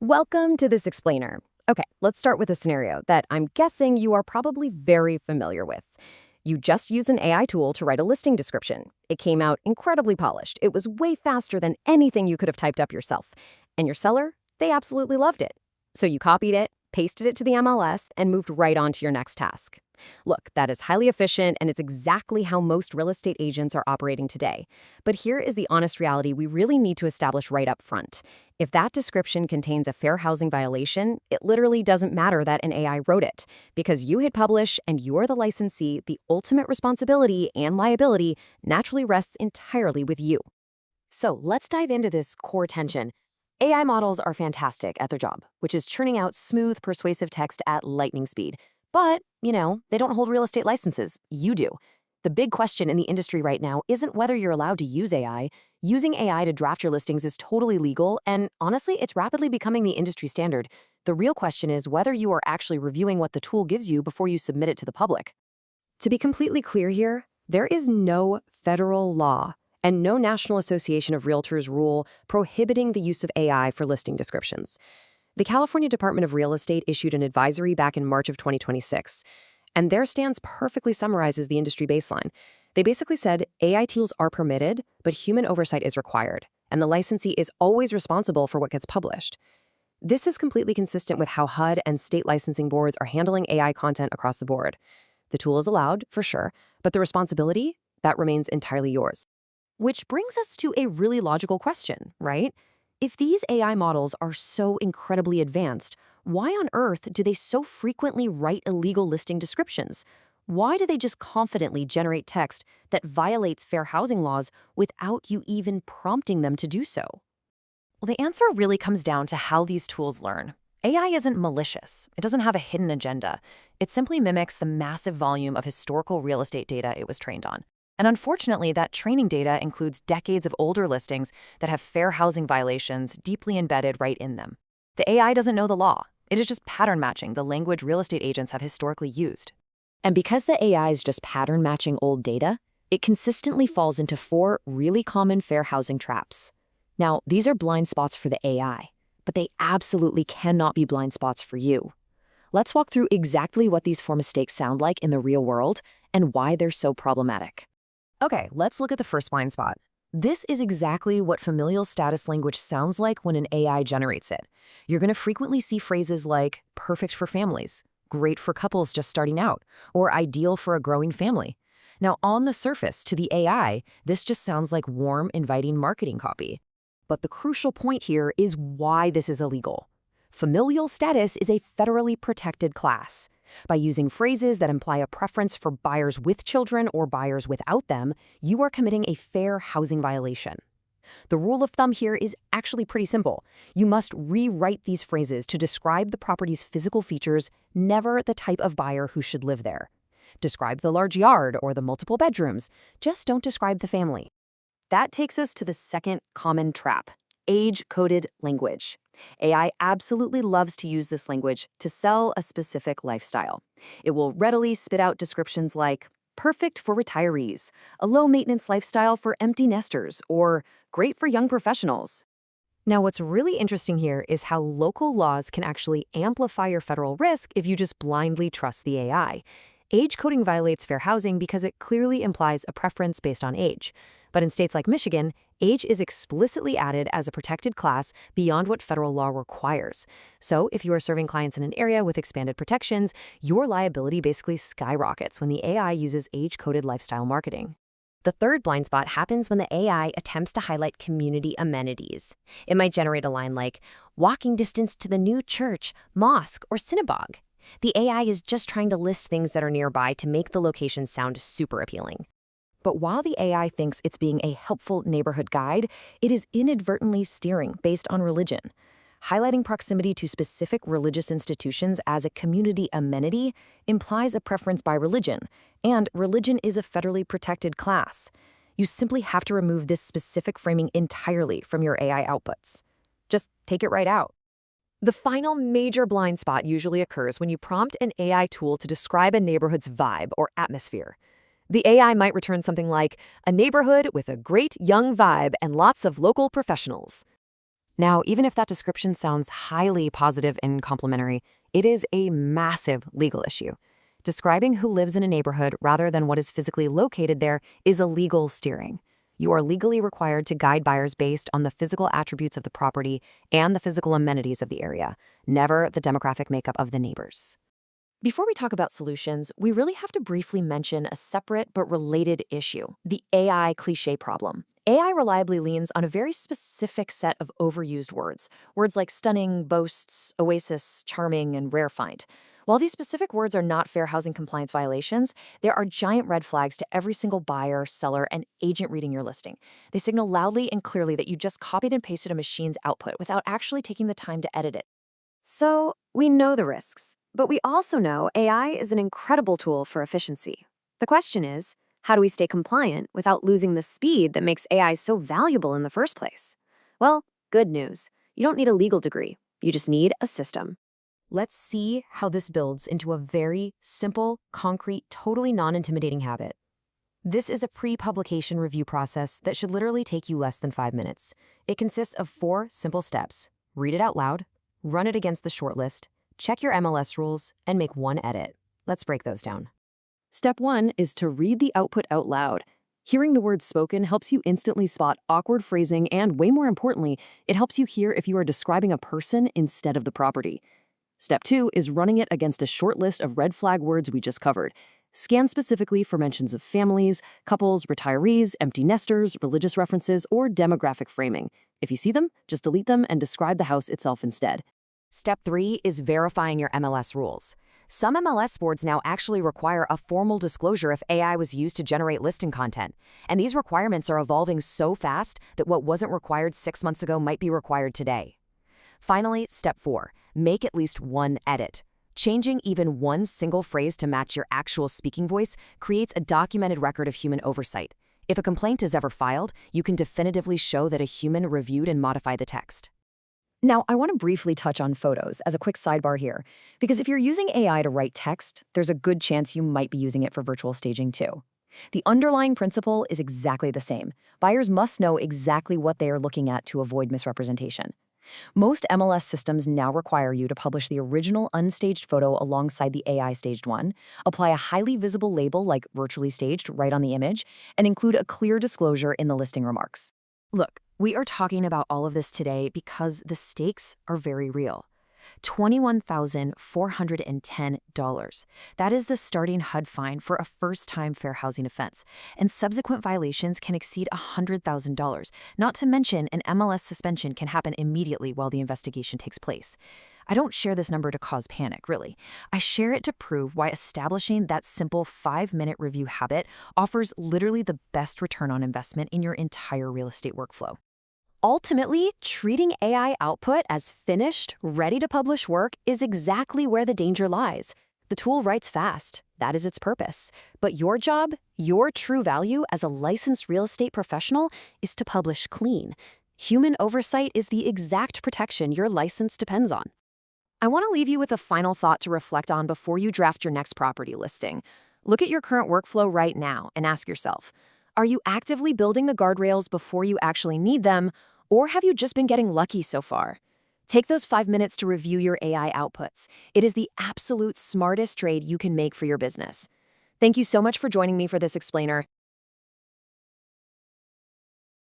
Welcome to this explainer. Okay, let's start with a scenario that I'm guessing you are probably very familiar with. You just used an AI tool to write a listing description. It came out incredibly polished. It was way faster than anything you could have typed up yourself. And your seller, they absolutely loved it. So you copied it, pasted it to the MLS, and moved right on to your next task. Look, that is highly efficient, and it's exactly how most real estate agents are operating today. But here is the honest reality we really need to establish right up front. If that description contains a fair housing violation, it literally doesn't matter that an AI wrote it. Because you hit publish and you're the licensee, the ultimate responsibility and liability naturally rests entirely with you. So let's dive into this core tension. AI models are fantastic at their job, which is churning out smooth, persuasive text at lightning speed. But, they don't hold real estate licenses. You do. The big question in the industry right now isn't whether you're allowed to use AI. Using AI to draft your listings is totally legal, and honestly, it's rapidly becoming the industry standard. The real question is whether you are actually reviewing what the tool gives you before you submit it to the public. To be completely clear here, there is no federal law and no National Association of Realtors rule prohibiting the use of AI for listing descriptions. The California Department of Real Estate issued an advisory back in March of 2026, and their stance perfectly summarizes the industry baseline. They basically said AI tools are permitted, but human oversight is required, and the licensee is always responsible for what gets published. This is completely consistent with how HUD and state licensing boards are handling AI content across the board. The tool is allowed, for sure, but the responsibility, that remains entirely yours. Which brings us to a really logical question, right? If these AI models are so incredibly advanced, why on earth do they so frequently write illegal listing descriptions? Why do they just confidently generate text that violates fair housing laws without you even prompting them to do so? Well, the answer really comes down to how these tools learn. AI isn't malicious. It doesn't have a hidden agenda. It simply mimics the massive volume of historical real estate data it was trained on. And unfortunately, that training data includes decades of older listings that have fair housing violations deeply embedded right in them. The AI doesn't know the law. It is just pattern matching the language real estate agents have historically used. And because the AI is just pattern matching old data, it consistently falls into 4 really common fair housing traps. Now, these are blind spots for the AI, but they absolutely cannot be blind spots for you. Let's walk through exactly what these 4 mistakes sound like in the real world and why they're so problematic. Okay, let's look at the first blind spot. This is exactly what familial status language sounds like when an AI generates it. You're going to frequently see phrases like perfect for families, great for couples just starting out, or ideal for a growing family. Now, on the surface, to the AI, this just sounds like warm, inviting marketing copy. But the crucial point here is why this is illegal. Familial status is a federally protected class. By using phrases that imply a preference for buyers with children or buyers without them, you are committing a fair housing violation. The rule of thumb here is actually pretty simple. You must rewrite these phrases to describe the property's physical features, never the type of buyer who should live there. Describe the large yard or the multiple bedrooms, just don't describe the family. That takes us to the second common trap: age-coded language. AI absolutely loves to use this language to sell a specific lifestyle. It will readily spit out descriptions like perfect for retirees, a low-maintenance lifestyle for empty nesters, or great for young professionals. Now, what's really interesting here is how local laws can actually amplify your federal risk if you just blindly trust the AI. Age coding violates fair housing because it clearly implies a preference based on age. But in states like Michigan, age is explicitly added as a protected class beyond what federal law requires. So if you are serving clients in an area with expanded protections, your liability basically skyrockets when the AI uses age-coded lifestyle marketing. The third blind spot happens when the AI attempts to highlight community amenities. It might generate a line like, walking distance to the new church, mosque, or synagogue. The AI is just trying to list things that are nearby to make the location sound super appealing. But while the AI thinks it's being a helpful neighborhood guide, it is inadvertently steering based on religion. Highlighting proximity to specific religious institutions as a community amenity implies a preference by religion, and religion is a federally protected class. You simply have to remove this specific framing entirely from your AI outputs. Just take it right out. The final major blind spot usually occurs when you prompt an AI tool to describe a neighborhood's vibe or atmosphere. The AI might return something like, a neighborhood with a great young vibe and lots of local professionals. Now, even if that description sounds highly positive and complimentary, it is a massive legal issue. Describing who lives in a neighborhood rather than what is physically located there is illegal steering. You are legally required to guide buyers based on the physical attributes of the property and the physical amenities of the area, never the demographic makeup of the neighbors. Before we talk about solutions, we really have to briefly mention a separate but related issue, the AI cliche problem. AI reliably leans on a very specific set of overused words, words like stunning, boasts, oasis, charming, and rare find. While these specific words are not fair housing compliance violations, there are giant red flags to every single buyer, seller, and agent reading your listing. They signal loudly and clearly that you just copied and pasted a machine's output without actually taking the time to edit it. So, we know the risks, but we also know AI is an incredible tool for efficiency. The question is, how do we stay compliant without losing the speed that makes AI so valuable in the first place? Well, good news. You don't need a legal degree. You just need a system. Let's see how this builds into a very simple, concrete, totally non-intimidating habit. This is a pre-publication review process that should literally take you less than 5 minutes. It consists of 4 simple steps. Read it out loud, run it against the shortlist, check your MLS rules, and make one edit. Let's break those down. Step 1 is to read the output out loud. Hearing the words spoken helps you instantly spot awkward phrasing, and way more importantly, it helps you hear if you are describing a person instead of the property. Step 2 is running it against a short list of red flag words we just covered. Scan specifically for mentions of families, couples, retirees, empty nesters, religious references, or demographic framing. If you see them, just delete them and describe the house itself instead. Step 3 is verifying your MLS rules. Some MLS boards now actually require a formal disclosure if AI was used to generate listing content. And these requirements are evolving so fast that what wasn't required 6 months ago might be required today. Finally, step 4, make at least one edit. Changing even one single phrase to match your actual speaking voice creates a documented record of human oversight. If a complaint is ever filed, you can definitively show that a human reviewed and modified the text. Now, I want to briefly touch on photos as a quick sidebar here, because if you're using AI to write text, there's a good chance you might be using it for virtual staging too. The underlying principle is exactly the same. Buyers must know exactly what they are looking at to avoid misrepresentation. Most MLS systems now require you to publish the original unstaged photo alongside the AI staged one, apply a highly visible label like virtually staged right on the image, and include a clear disclosure in the listing remarks. Look, we are talking about all of this today because the stakes are very real. $21,410. That is the starting HUD fine for a first-time fair housing offense, and subsequent violations can exceed $100,000. Not to mention, an MLS suspension can happen immediately while the investigation takes place. I don't share this number to cause panic, really. I share it to prove why establishing that simple 5-minute review habit offers literally the best return on investment in your entire real estate workflow. Ultimately, treating AI output as finished, ready-to-publish work is exactly where the danger lies. The tool writes fast. That is its purpose. But your job, your true value as a licensed real estate professional, is to publish clean. Human oversight is the exact protection your license depends on. I want to leave you with a final thought to reflect on before you draft your next property listing. Look at your current workflow right now and ask yourself, are you actively building the guardrails before you actually need them, or have you just been getting lucky so far? Take those 5 minutes to review your AI outputs. It is the absolute smartest trade you can make for your business. Thank you so much for joining me for this explainer.